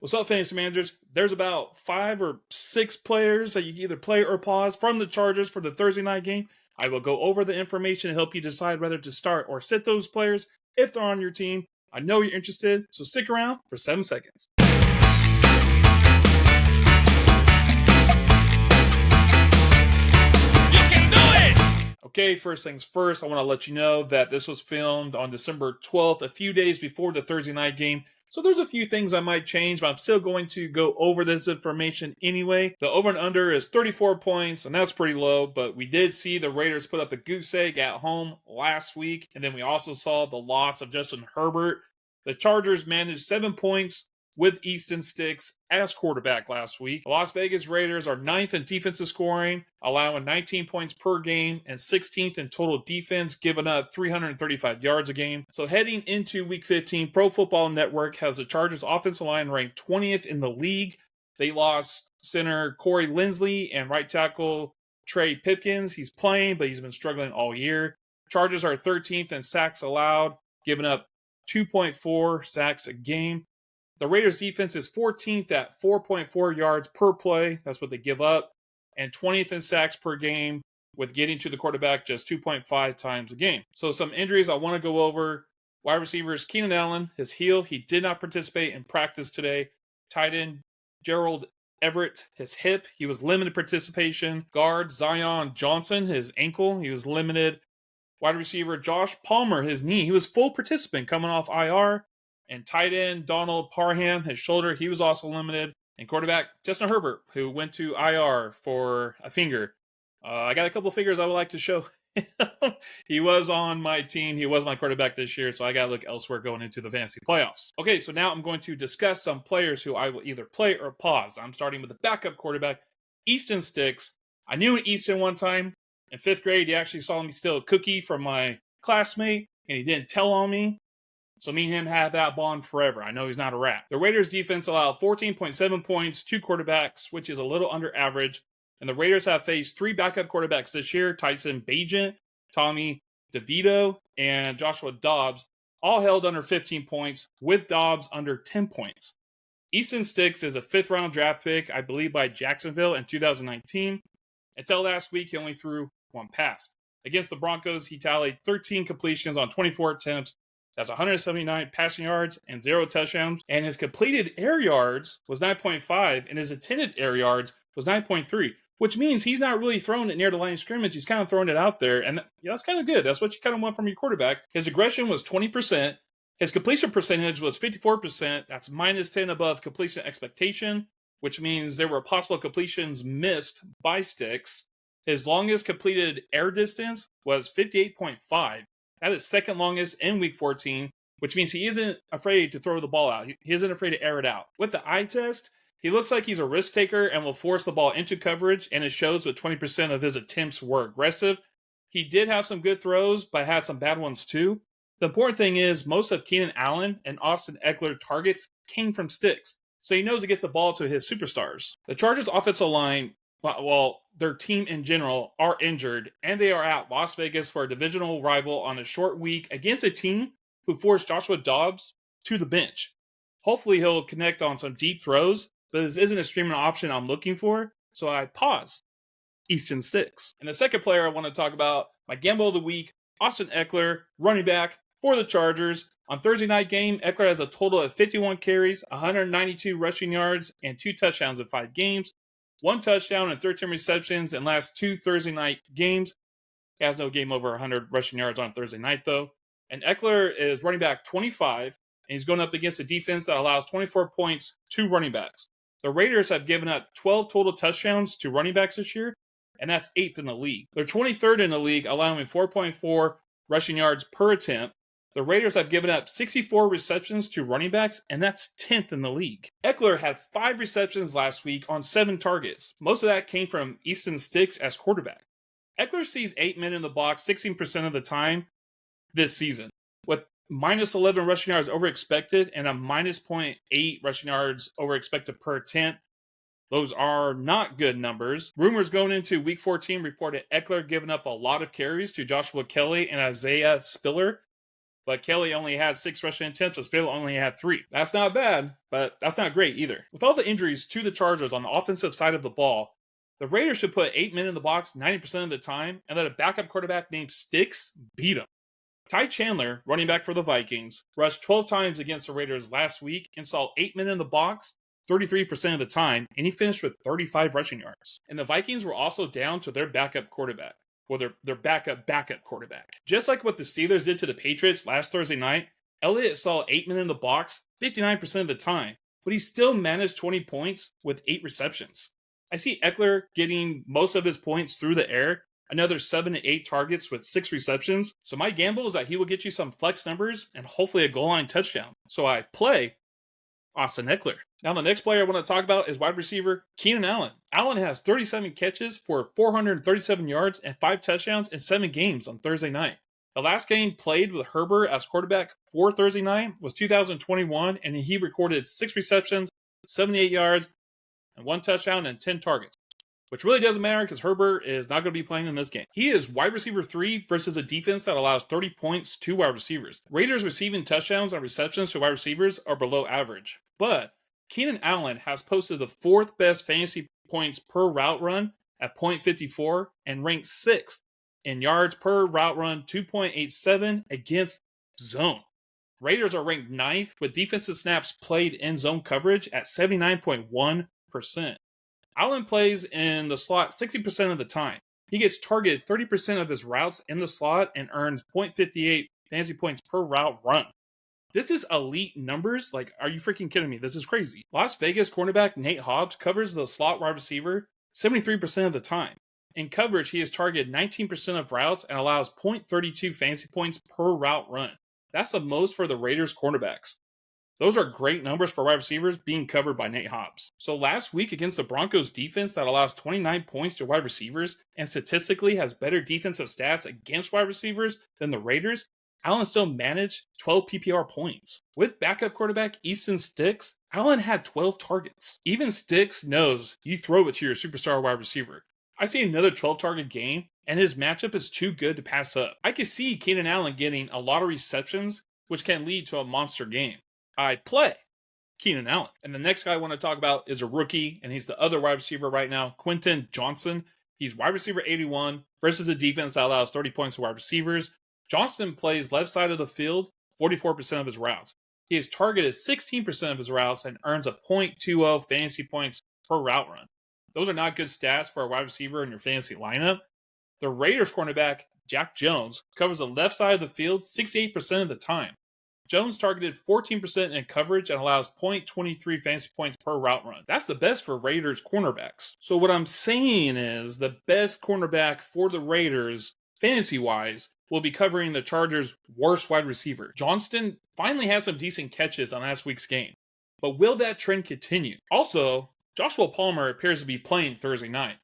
What's up, fantasy managers? There's about 5 or 6 players that you can either play or pause from the Chargers for the Thursday night game. I will go over the information and help you decide whether to start or sit those players if they're on your team. I know you're interested, so stick around for 7 seconds. Okay, first things first, I want to let you know that this was filmed on December 12th, a few days before the Thursday night game. So there's a few things I might change, but I'm still going to go over this information anyway. The over and under is 34 points, and that's pretty low, but we did see the Raiders put up a goose egg at home last week, and then we also saw the loss of Justin Herbert. The Chargers managed 7 points with Easton Sticks as quarterback last week. The Las Vegas Raiders are 9th in defensive scoring, allowing 19 points per game and 16th in total defense, giving up 335 yards a game. So heading into Week 15, Pro Football Network has the Chargers offensive line ranked 20th in the league. They lost center Corey Linsley and right tackle Trey Pipkins. He's playing, but he's been struggling all year. Chargers are 13th in sacks allowed, giving up 2.4 sacks a game. The Raiders defense is 14th at 4.4 yards per play. That's what they give up. And 20th in sacks per game, with getting to the quarterback just 2.5 times a game. So some injuries I want to go over. Wide receivers, Keenan Allen, his heel. He did not participate in practice today. Tight end, Gerald Everett, his hip. He was limited participation. Guard, Zion Johnson, his ankle. He was limited. Wide receiver, Josh Palmer, his knee. He was full participant coming off IR. And tight end, Donald Parham, his shoulder, he was also limited. And quarterback, Justin Herbert, who went to IR for a finger. I got a couple fingers I would like to show. He was on my team. He was my quarterback this year, so I got to look elsewhere going into the fantasy playoffs. Okay, so now I'm going to discuss some players who I will either play or pause. I'm starting with the backup quarterback, Easton Sticks. I knew Easton one time. In 5th grade, he actually saw me steal a cookie from my classmate, and he didn't tell on me. So me and him had that bond forever. I know he's not a rat. The Raiders defense allowed 14.7 points to quarterbacks, which is a little under average. And the Raiders have faced 3 backup quarterbacks this year: Tyson Bagent, Tommy DeVito, and Joshua Dobbs, all held under 15 points, with Dobbs under 10 points. Easton Sticks is a 5th-round draft pick, I believe, by Jacksonville in 2019. Until last week, he only threw 1 pass. Against the Broncos, he tallied 13 completions on 24 attempts. That's 179 passing yards and 0 touchdowns. And his completed air yards was 9.5, and his attempted air yards was 9.3, which means he's not really throwing it near the line of scrimmage. He's kind of throwing it out there, and that's kind of good. That's what you kind of want from your quarterback. His aggression was 20%. His completion percentage was 54%. That's minus 10 above completion expectation, which means there were possible completions missed by Sticks. His longest completed air distance was 58.5. That is 2nd longest in Week 14, which means he isn't afraid to throw the ball out. He isn't afraid to air it out. With the eye test, he looks like he's a risk taker and will force the ball into coverage, and it shows with 20% of his attempts were aggressive. He did have some good throws, but had some bad ones too. The important thing is most of Keenan Allen and Austin Ekeler targets came from Sticks, so he knows to get the ball to his superstars. The Chargers' offensive line, well, their team in general, are injured, and they are at Las Vegas for a divisional rival on a short week against a team who forced Joshua Dobbs to the bench. Hopefully he'll connect on some deep throws, but this isn't a streaming option I'm looking for, so I pause. Easton Sticks. And the second player I want to talk about, my gamble of the week, Austin Ekeler, running back for the Chargers. On Thursday night game, Ekeler has a total of 51 carries, 192 rushing yards, and 2 touchdowns in 5 games. 1 touchdown and 13 receptions in last 2 Thursday night games. He has no game over 100 rushing yards on Thursday night, though. And Ekeler is running back 25, and he's going up against a defense that allows 24 points to running backs. The Raiders have given up 12 total touchdowns to running backs this year, and that's 8th in the league. They're 23rd in the league, allowing 4.4 rushing yards per attempt. The Raiders have given up 64 receptions to running backs, and that's 10th in the league. Ekeler had 5 receptions last week on 7 targets. Most of that came from Easton Sticks as quarterback. Ekeler sees 8 men in the box 16% of the time this season, with minus 11 rushing yards over expected and a minus 0.8 rushing yards over expected per attempt. Those are not good numbers. Rumors going into Week 14 reported Ekeler giving up a lot of carries to Joshua Kelly and Isaiah Spiller. But Kelly only had 6 rushing attempts, and Spiller only had 3. That's not bad, but that's not great either. With all the injuries to the Chargers on the offensive side of the ball, the Raiders should put 8 men in the box 90% of the time and let a backup quarterback named Sticks beat them. Ty Chandler, running back for the Vikings, rushed 12 times against the Raiders last week and saw 8 men in the box 33% of the time, and he finished with 35 rushing yards. And the Vikings were also down to their backup quarterback. Well, their backup quarterback. Just like what the Steelers did to the Patriots last Thursday night, Elliott saw 8 men in the box 59% of the time, but he still managed 20 points with 8 receptions. I see Eckler getting most of his points through the air, another 7 to 8 targets with 6 receptions. So my gamble is that he will get you some flex numbers and hopefully a goal line touchdown. So I play Austin Eckler. Now the next player I want to talk about is wide receiver Keenan Allen. Allen has 37 catches for 437 yards and 5 touchdowns in 7 games on Thursday night. The last game played with Herbert as quarterback for Thursday night was 2021, and he recorded 6 receptions, 78 yards, and 1 touchdown and 10 targets. Which really doesn't matter because Herbert is not going to be playing in this game. He is wide receiver 3 versus a defense that allows 30 points to wide receivers. Raiders receiving touchdowns and receptions to wide receivers are below average. But Keenan Allen has posted the 4th best fantasy points per route run at .54 and ranked 6th in yards per route run 2.87 against zone. Raiders are ranked 9th with defensive snaps played in zone coverage at 79.1%. Allen plays in the slot 60% of the time. He gets targeted 30% of his routes in the slot and earns .58 fantasy points per route run. This is elite numbers. Like, are you freaking kidding me? This is crazy. Las Vegas cornerback Nate Hobbs covers the slot wide receiver 73% of the time. In coverage, he is targeted 19% of routes and allows .32 fantasy points per route run. That's the most for the Raiders cornerbacks. Those are great numbers for wide receivers being covered by Nate Hobbs. So last week against the Broncos defense that allows 29 points to wide receivers and statistically has better defensive stats against wide receivers than the Raiders, Allen still managed 12 PPR points. With backup quarterback Easton Stick, Allen had 12 targets. Even Sticks knows you throw it to your superstar wide receiver. I see another 12 target game, and his matchup is too good to pass up. I could see Keenan Allen getting a lot of receptions, which can lead to a monster game. I play Keenan Allen. And the next guy I want to talk about is a rookie, and he's the other wide receiver right now, Quentin Johnston. He's wide receiver 81 versus a defense that allows 30 points to wide receivers. Johnston plays left side of the field 44% of his routes. He is targeted 16% of his routes and earns a .20 fantasy points per route run. Those are not good stats for a wide receiver in your fantasy lineup. The Raiders cornerback, Jack Jones, covers the left side of the field 68% of the time. Jones targeted 14% in coverage and allows .23 fantasy points per route run. That's the best for Raiders cornerbacks. So what I'm saying is the best cornerback for the Raiders, fantasy-wise, will be covering the Chargers' worst wide receiver. Johnston finally had some decent catches on last week's game. But will that trend continue? Also, Joshua Palmer appears to be playing Thursday night,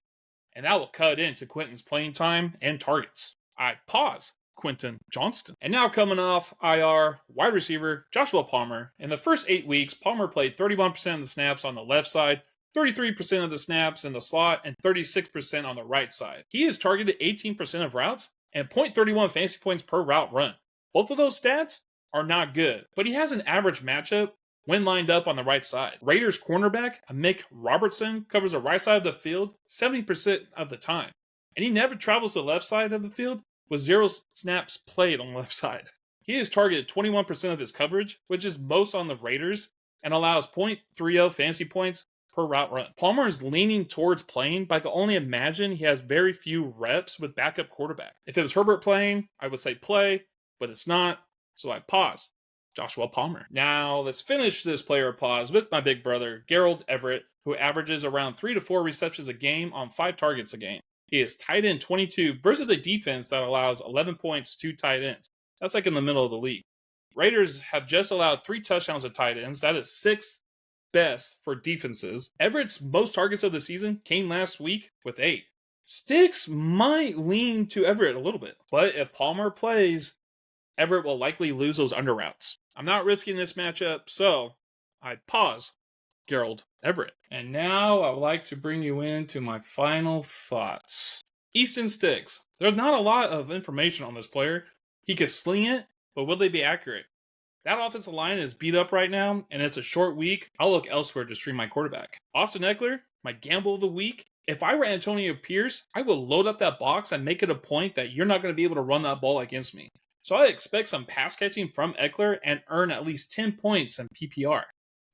and that will cut into Quentin's playing time and targets. I pause Quentin Johnston. And now coming off IR, wide receiver Joshua Palmer. In the first 8 weeks, Palmer played 31% of the snaps on the left side, 33% of the snaps in the slot, and 36% on the right side. He is targeted 18% of routes and .31 fantasy points per route run. Both of those stats are not good, but he has an average matchup when lined up on the right side. Raiders cornerback Mick Robertson covers the right side of the field 70% of the time, and he never travels to the left side of the field with 0 snaps played on the left side. He is targeted 21% of his coverage, which is most on the Raiders, and allows .30 fantasy points per route run. Palmer is leaning towards playing, but I can only imagine he has very few reps with backup quarterback. If it was Herbert playing, I would say play, but it's not, so I pause Joshua Palmer. Now, let's finish this player pause with my big brother, Gerald Everett, who averages around 3 to 4 receptions a game on 5 targets a game. He is tight end 22 versus a defense that allows 11 points to tight ends. That's like in the middle of the league. Raiders have just allowed 3 touchdowns to tight ends. That is 6th best for defenses. Everett's most targets of the season came last week with 8. Sticks might lean to Everett a little bit, but if Palmer plays, Everett will likely lose those under routes. I'm not risking this matchup, so I pause Gerald Everett. And now I would like to bring you into my final thoughts. Easton Stick. There's not a lot of information on this player. He can sling it, but will they be accurate? That offensive line is beat up right now, and it's a short week. I'll look elsewhere to stream my quarterback. Austin Eckler, my gamble of the week. If I were Antonio Pierce, I would load up that box and make it a point that you're not going to be able to run that ball against me. So I expect some pass catching from Eckler and earn at least 10 points in PPR.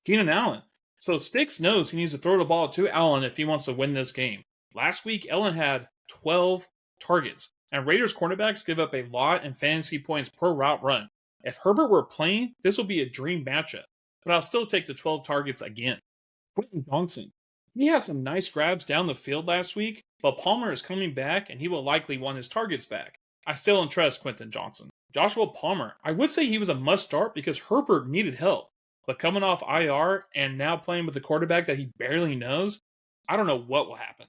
Keenan Allen. So Sticks knows he needs to throw the ball to Allen if he wants to win this game. Last week, Allen had 12 targets, and Raiders cornerbacks give up a lot in fantasy points per route run. If Herbert were playing, this would be a dream matchup, but I'll still take the 12 targets again. Quentin Johnston. He had some nice grabs down the field last week, but Palmer is coming back and he will likely want his targets back. I still don't trust Quentin Johnston. Joshua Palmer. I would say he was a must start because Herbert needed help, but coming off IR and now playing with a quarterback that he barely knows, I don't know what will happen.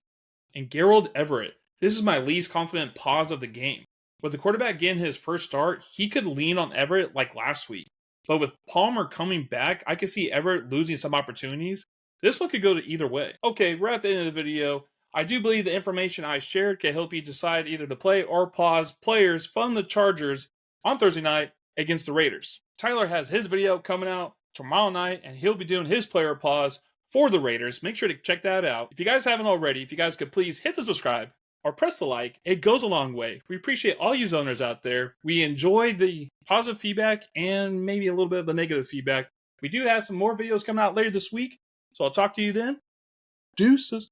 And Gerald Everett. This is my least confident pause of the game. With the quarterback getting his first start, he could lean on Everett like last week. But with Palmer coming back, I could see Everett losing some opportunities. This one could go to either way. Okay, we're at the end of the video. I do believe the information I shared can help you decide either to play or pause players from the Chargers on Thursday night against the Raiders. Tyler has his video coming out tomorrow night, and he'll be doing his player pause for the Raiders. Make sure to check that out. If you guys haven't already, if you guys could please hit the subscribe or press the like, it goes a long way. We appreciate all you zoners out there. We enjoy the positive feedback and maybe a little bit of the negative feedback. We do have some more videos coming out later this week, so I'll talk to you then. Deuces.